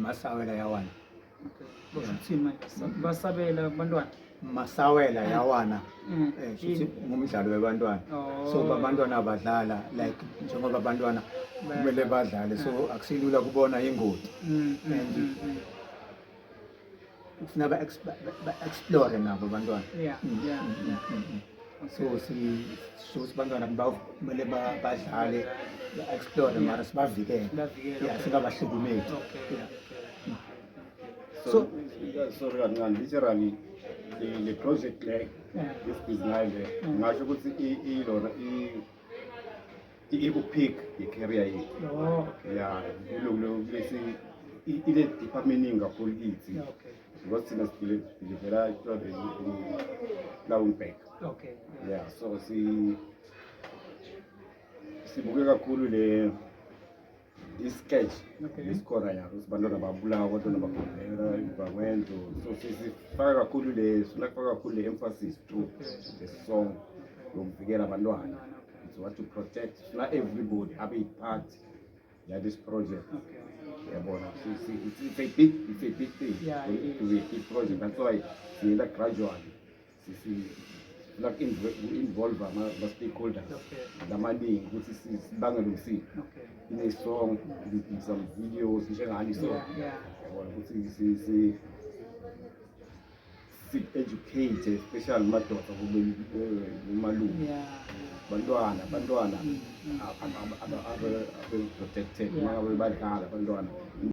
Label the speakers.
Speaker 1: Masawela yawana.
Speaker 2: Okay. Uthini manje? Basabela abantwana.
Speaker 1: Masawela yawana. Futhi ngumdlalo wabantwana. So abantwana badlala like njengoba abantwana kumele badlale so akusilula kubona ingoti. Ufuna explore nabo abantwana. So so abantwana kumele badlale explore mara sibavikele. Singabahlukumezi.
Speaker 3: So sorry kancane literally le project le business le ngasho ukuthi ilona i-pick ye-career yethu. Yeah, lo bese ile department kakhulu kithi. Because thina sidilivela iclub Lauenburg.
Speaker 2: Okay.
Speaker 3: Yeah, so sibuke kakhulu le sketch isikora yabo sibantwana babulawa abantwana bakhuleka bakwenza so sifaka kakhulu le sifaka kakhulu le emphasis to the song yokuvikela abantwana so what to protect not everybody abe part ya this project. Yabona it's a big thing to be a big project. That's why we like gradually like involve ama stakeholders lamaningi ukuthi sibangele umsini in a song with some videos njengani so yabona ukuthi si educate especially madoda kumalume bantwana abe protected ngabe badlala abantwana.